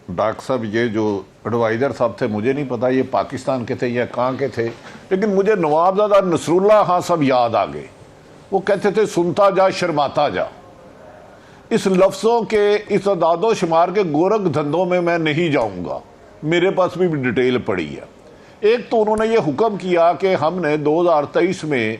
Doctor صاحب یہ جو ایڈوائزر صاحب تھے مجھے نہیں پتا یہ پاکستان کے تھے یا کہاں کے تھے، لیکن مجھے نوابزادہ نصر اللہ خان صاحب یاد آ گئے. وہ کہتے تھے سنتا جا شرماتا جا. اس لفظوں کے اس اعداد و شمار کے گورکھ دھندوں میں نہیں جاؤں گا، میرے پاس بھی ڈیٹیل پڑی ہے. ایک تو انہوں نے یہ حکم کیا کہ ہم نے 2023 میں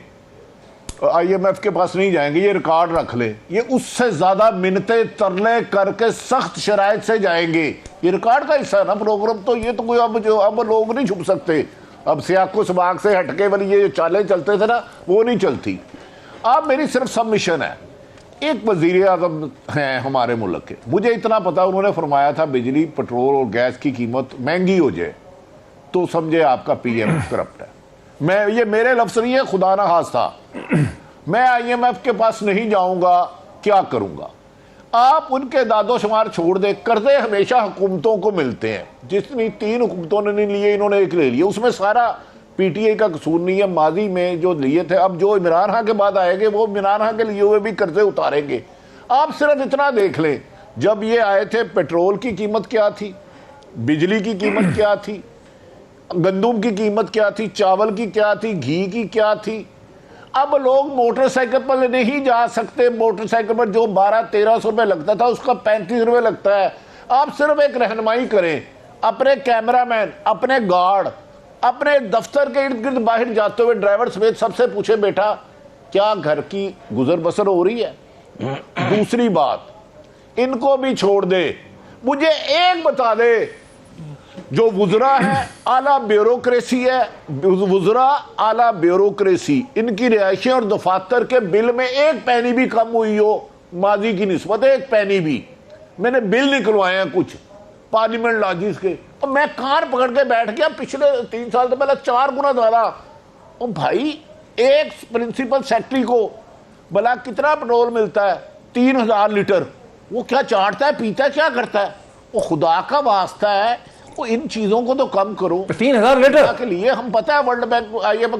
آئی ایم ایف کے پاس نہیں جائیں گے، یہ ریکارڈ رکھ لیں. یہ اس سے زیادہ منتیں ترلے کر کے سخت شرائط سے جائیں گے. یہ ریکارڈ کا حصہ ہے نا پروگرام. تو یہ تو کوئی اب لوگ نہیں چھپ سکتے. اب سیاق و سباق سے ہٹ کے والی یہ چالیں چلتے تھے نا وہ نہیں چلتی. اب میری صرف سبمیشن ہے. ایک وزیر اعظم ہیں ہمارے ملک کے، مجھے اتنا پتا انہوں نے فرمایا تھا بجلی پٹرول اور گیس کی قیمت مہنگی ہو جائے تو سمجھے آپ کا پی ایم کرپٹ ہے. یہ میرے لفظ نہیں ہے، خدا نہ خواستہ میں آئی ایم ایف کے پاس نہیں جاؤں گا. کیا کروں گا؟ آپ ان کے داد و شمار چھوڑ دیں. قرضے ہمیشہ حکومتوں کو ملتے ہیں. جتنی 3 حکومتوں نے نہیں لیے انہوں نے ایک لے لیا. اس میں سارا پی ٹی آئی کا قصور نہیں ہے. ماضی میں جو لیے تھے، اب جو عمران خان کے بعد آئے گے وہ عمران خان کے لیے ہوئے بھی قرضے اتاریں گے. آپ صرف اتنا دیکھ لیں، جب یہ آئے تھے پیٹرول کی قیمت کیا تھی، بجلی کی قیمت کیا تھی، گندم کی قیمت کیا تھی، چاول کی کیا تھی، گھی کی کیا تھی. اب لوگ موٹر سائیکل پر نہیں جا سکتے. موٹر سائیکل پر جو 1200-1300 روپے لگتا تھا اس کا 35 روپے لگتا ہے. آپ صرف ایک رہنمائی کریں، اپنے کیمرہ مین، اپنے گارڈ، اپنے دفتر کے ارد گرد باہر جاتے ہوئے ڈرائیور سمیت سب سے پوچھیں بیٹا کیا گھر کی گزر بسر ہو رہی ہے. دوسری بات، ان کو بھی چھوڑ دے. مجھے ایک بتا دے، جو وزراء ہے اعلیٰ بیوروکریسی ہے، وزراء اعلیٰ بیوروکریسی، ان کی رہائشیں اور دفاتر کے بل میں 1 پینی بھی کم ہوئی ہو ماضی کی نسبت، 1 پینی بھی. میں نے بل نکلوائے ہیں کچھ پارلیمنٹ لاجز کے، اور میں کان پکڑ کے بیٹھ گیا پچھلے 3 سال سے پہلے 4 گنا زیادہ. اور بھائی ایک پرنسپل سیکٹری کو بلا کتنا پٹرول ملتا ہے؟ 3000 لیٹر. وہ کیا چاٹتا ہے، پیتا ہے، کیا کرتا ہے؟ وہ خدا کا واسطہ ہے وہ ان چیزوں کو تو کم کرو. 3000 لیٹر کے لیے ہم پتہ ہے ورلڈ بینک آئی ایم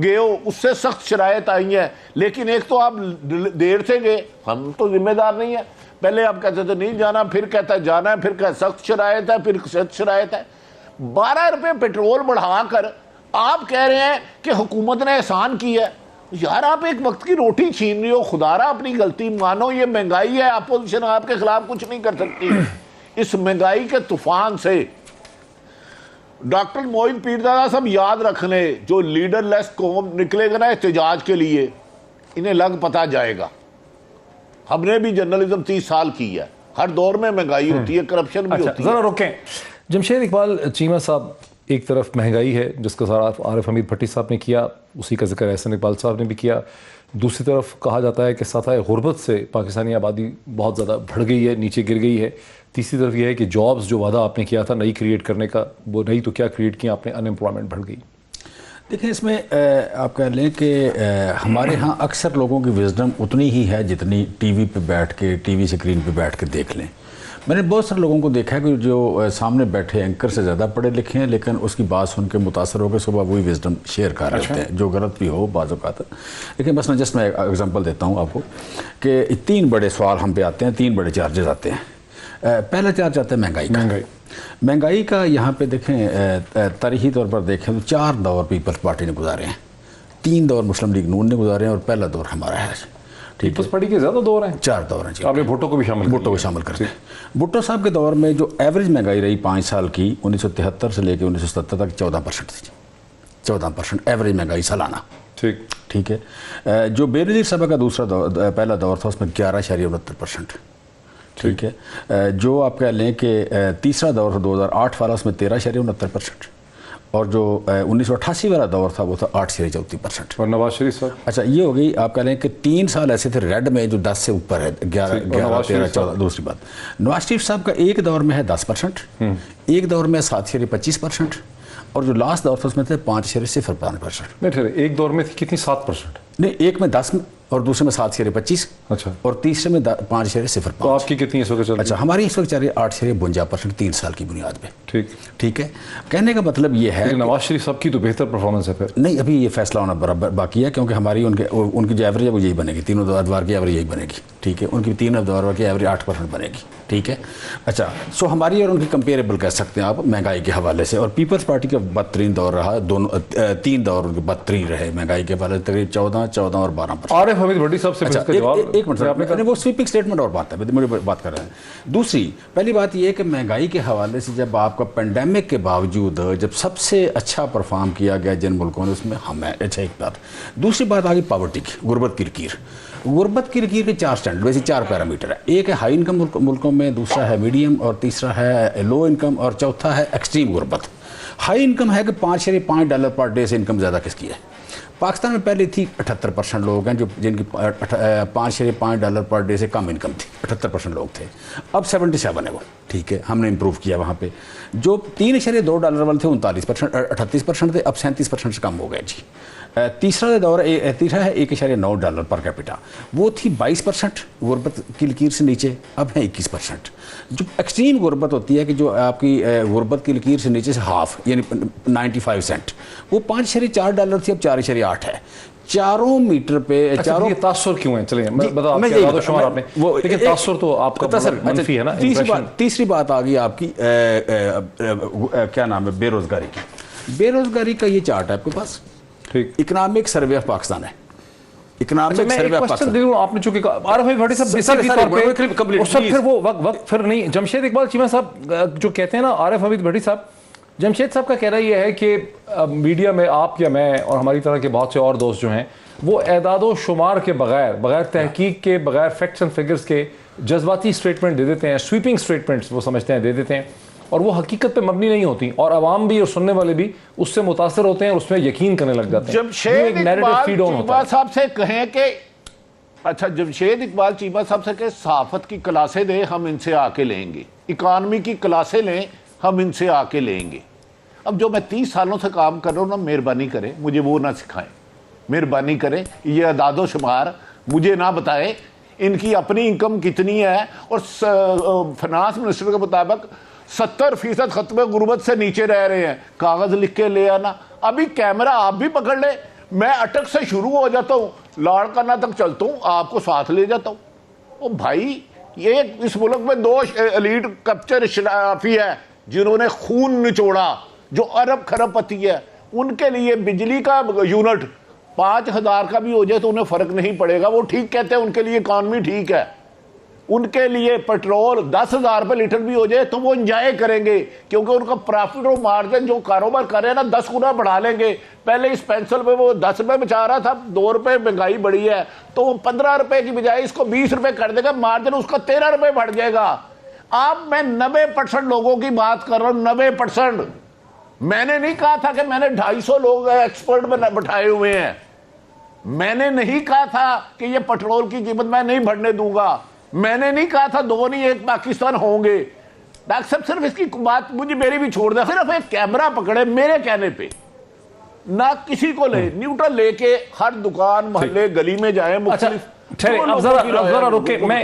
گئے ہو، اس سے سخت شرائط آئی ہیں. لیکن ایک تو آپ دیر سے گئے، ہم تو ذمہ دار نہیں ہیں. پہلے آپ کہتے تھے نہیں جانا، پھر کہتا ہے جانا ہے، پھر کہ سخت شرائط ہے، پھر سخت شرائط ہے. 12 روپے پیٹرول بڑھا کر آپ کہہ رہے ہیں کہ حکومت نے احسان کی ہے. یار آپ ایک وقت کی روٹی چھین رہی ہو. خدا را اپنی غلطی مانو. یہ مہنگائی ہے، اپوزیشن آپ کے خلاف کچھ نہیں کر سکتی. اس مہنگائی کے طوفان سے ڈاکٹر معین پیرزادہ صاحب یاد رکھ لیں، جو لیڈر لیس قوم نکلے گا نا احتجاج کے لیے، انہیں لگ پتا جائے گا. ہم نے بھی جرنلزم 30 سال کی ہے. ہر دور میں مہنگائی ہوتی ہے، کرپشن بھی ہوتی ہے. ذرا رکیں. جمشید اقبال چیمہ صاحب، ایک طرف مہنگائی ہے جس کا عارف حمید بھٹی صاحب نے کیا، اسی کا ذکر احسن اقبال صاحب نے بھی کیا. دوسری طرف کہا جاتا ہے کہ سطح غربت سے پاکستانی آبادی بہت زیادہ بڑھ گئی ہے، نیچے گر گئی ہے. تیسری طرف یہ ہے کہ جابز جو وعدہ آپ نے کیا تھا نئی کریٹ کرنے کا، وہ نہیں تو کیا کریٹ کیا آپ نے، ان ایمپلائمنٹ بڑھ گئی. دیکھیں اس میں آپ کہہ لیں کہ ہمارے ہاں اکثر لوگوں کی وزڈم اتنی ہی ہے جتنی ٹی وی پہ بیٹھ کے، ٹی وی سکرین پہ بیٹھ کے دیکھ لیں. میں نے بہت سارے لوگوں کو دیکھا ہے کہ جو سامنے بیٹھے اینکر سے زیادہ پڑھے لکھے ہیں، لیکن اس کی بات سن کے متاثر ہو کے صبح وہی وزڈم شیئر کر رہے ہوتے ہیں، جو غلط بھی ہو بعض اوقات. لیکن بس جسٹ میں ایگزامپل دیتا ہوں آپ کو کہ 3 بڑے سوال ہم پہ آتے ہیں، 3 بڑے چارجز آتے ہیں. پہلا چارج آتا ہے مہنگائی کا. مہنگائی کا یہاں پہ دیکھیں تاریخی طور پر دیکھیں تو 4 دور پیپلز پارٹی نے گزارے ہیں، 3 دور مسلم لیگ نون نے گزارے ہیں، اور پہلا دور ہمارا ہے. پیپلز پارٹی کے زیادہ دور ہیں، 4 دور ہیں. آپ نے بھٹو کو بھی شامل کرتے ہیں. بھٹو صاحب کے دور میں جو ایوریج مہنگائی رہی 5 سال کی 1973 سے لے کے 1977 تک 14% تھی. 14% ایوریج مہنگائی سالانہ. ٹھیک ہے. جو بینظیر صاحب کا دوسرا دور، پہلا دور تھا، اس میں 11.69%. ٹھیک ہے. جو آپ کہہ لیں کہ تیسرا دور تھا 2008 والا، اس میں 13.69%. اور جو 1988 والا دور تھا وہ تھا 8.34%. اور نواز شریف صاحب؟ اچھا یہ ہو گئی. آپ کہہ لیں کہ 3 سال ایسے تھے ریڈ میں جو 10 سے اوپر ہے، 11 13 14. دوسری بات، نواز شریف صاحب کا ایک دور میں ہے 10%، ایک دور میں 7.25%، اور جو لاسٹ دور تھا اس میں تھے 5.05%. نہیں، ایک دور میں تھی کتنی؟ 7%. نہیں، ایک میں 10 اور دوسرے میں 7.25. اچھا. اور تیسرے میں 5.05. تو آپ کی کتنی اس وقت چل رہی ہے؟ اچھا ہماری اس وقت چل رہی ہے 8.52% 3 سال کی بنیاد پہ. ٹھیک ہے. کہنے کا مطلب یہ ہے نواز شریف صاحب کی تو بہتر پرفارمنس ہے. پھر نہیں، ابھی یہ فیصلہ ہونا برابر باقی ہے، کیونکہ ہماری ان کی جو ایوریج ہے وہ یہی بنے گی، تینوں ادوار کی ایوریج یہی بنے گی. ٹھیک ہے, ان کی 3 ادوار کی ایوریج 8% بنے گی, ٹھیک ہے. اچھا, سو ہماری اور ان کی کمپیریبل کہہ سکتے ہیں آپ مہنگائی کے حوالے سے. اور پیپلز پارٹی کا بدترین دور رہا, دونوں 3 دور ان کے بدترین رہے مہنگائی کے حوالے سے, تقریباً 14 اور 12%. عارف حمید بھٹی صاحب سے اچھا, اس کا جواب ایک منٹ, وہ سویپنگ اسٹیٹمنٹ اور بات ہے, مجھے بات کر رہے ہیں. دوسری پہلی بات یہ ہے کہ مہنگائی کے حوالے سے جب آپ کا پینڈیمک کے باوجود جب سب سے اچھا پرفارم کیا گیا جن ملکوں نے, اس میں ہم ہیں. اچھا, ایک بات. دوسری بات آ گئی پاورٹی کی, غربت کی لکیر. غربت کی لکیر کے 4 اسٹینڈرڈ, ویسے 4 پیرامیٹر ہے. ایک ہے ہائی انکم ملکوں میں, دوسرا ہے میڈیم, اور تیسرا ہے لو انکم, اور چوتھا ہے ایکسٹریم غربت. ہائی انکم ہے کہ $5.5 پر ڈے سے انکم زیادہ کس کی ہے. پاکستان میں پہلے تھی 78% لوگ ہیں جن کی $5.5 پر ڈے سے کم انکم تھی, 78% لوگ تھے. اب 77 ہے وہ, ٹھیک ہے, ہم نے امپروو کیا وہاں پہ. جو $3.2 والے تھے 38% تھے, اب 37% سے کم ہو گئے جی. تیسرا دور تیسرا ہے $1.9 پر کیپٹا, وہ تھی 22% غربت کی لکیر سے نیچے, اب ہے 21%. جو ایکسٹریم غربت ہوتی ہے کہ جو آپ کی غربت کی لکیر سے نیچے سے ہاف یعنی 95 سینٹ, وہ $5.4 تھی, اب 4.8 ہے. 4 میٹر پہ چاروں تاثر کیوں ہیں, چلیں میں بتا آپ کے اعداد و شمار آپ نے, لیکن تاثر تو آپ کا منفی ہے نا. تیسری بات آ گئی آپ کی کیا نام ہے, بے روزگاری کی. بے روزگاری کا یہ چارٹ ہے آپ کے پاس, ٹھیک. اکنامک سروے آف پاکستان ہے. اکنامک سروے آف پاکستان آپ نے چونکہ عارف حمید بھٹی صاحب بیسیکلی طور پہ پھر وہ وقت پھر نہیں. جمشید اقبال چیمہ صاحب جو کہتے ہیں نا, عارف حمید بھٹی صاحب, جمشید صاحب کا کہنا یہ ہے کہ میڈیا میں آپ یا میں اور ہماری طرح کے بہت سے اور دوست جو ہیں وہ اعداد و شمار کے بغیر تحقیق کے, بغیر فیکٹس اینڈ فگرز کے جذباتی اسٹیٹمنٹ دے دیتے ہیں, سویپنگ اسٹیٹمنٹس وہ سمجھتے ہیں دے دیتے ہیں, اور وہ حقیقت پہ مبنی نہیں ہوتی, اور عوام بھی اور سننے والے بھی اس سے متاثر ہوتے ہیں اور اس میں یقین کرنے لگ جاتے ہیں. جمشید اقبال چیمہ صاحب سے کہیں کہ جمشید اقبال چیمہ صاحب سے کہ صحافت کی کلاسیں دیں, ہم ان سے آ کے لیں گے. اکانومی کی کلاسیں لیں, ہم ان سے آ کے لیں گے. اب جو میں 30 سالوں سے کام کر رہا ہوں نا, مہربانی کریں مجھے وہ نہ سکھائیں, مہربانی کریں یہ اعداد و شمار مجھے نہ بتائیں ان کی اپنی انکم کتنی ہے. اور فنانس منسٹر کے مطابق 70% ختم غربت سے نیچے رہ رہے ہیں. کاغذ لکھ کے لے آنا, ابھی کیمرہ آپ بھی پکڑ لیں, میں اٹک سے شروع ہو جاتا ہوں, لاڑ کرنا تک چلتا ہوں, آپ کو ساتھ لے جاتا ہوں. او بھائی, یہ اس ملک میں 2 ایلیٹ کپچر اشرافی ہے جنہوں نے خون نچوڑا, جو ارب خرب پتی ہے. ان کے لیے بجلی کا یونٹ 5000 کا بھی ہو جائے تو انہیں فرق نہیں پڑے گا, وہ ٹھیک کہتے ہیں, ان کے لیے اکانومی ٹھیک ہے. ان کے لیے پیٹرول 10,000 روپے لیٹر بھی ہو جائے تو وہ انجوائے کریں گے, کیونکہ ان کا پرافٹ اور مارجن جو کاروبار کر رہے ہیں نا 10 گنا بڑھا لیں گے. پہلے اس پینسل پہ وہ 10 روپے بچا رہا تھا, 2 روپے مہنگائی بڑھی ہے تو وہ 15 روپے کی بجائے اس کو 20 روپے کر دے گا, مارجن اس کا 13 روپے بڑھ جائے گا. آپ میں 90% لوگوں کی بات کر رہا ہوں, 90%. میں نے نہیں کہا تھا کہ میں نے 250 لوگ ایکسپرٹ بٹھائے ہوئے ہیں. میں نے نہیں کہا تھا کہ یہ پیٹرول کی قیمت میں نہیں بڑھنے دوں گا. میں نے نہیں کہا تھا 2 نہیں 1 پاکستان ہوں گے. ڈاکٹر صاحب صرف اس کی بات مجھے میری بھی چھوڑ دیں, صرف ایک کیمرہ پکڑے میرے کہنے پہ, نہ کسی کو لے, نیوٹرل لے کے ہر دکان محلے گلی میں جائیں, مختلف اب ذرا رکے, میں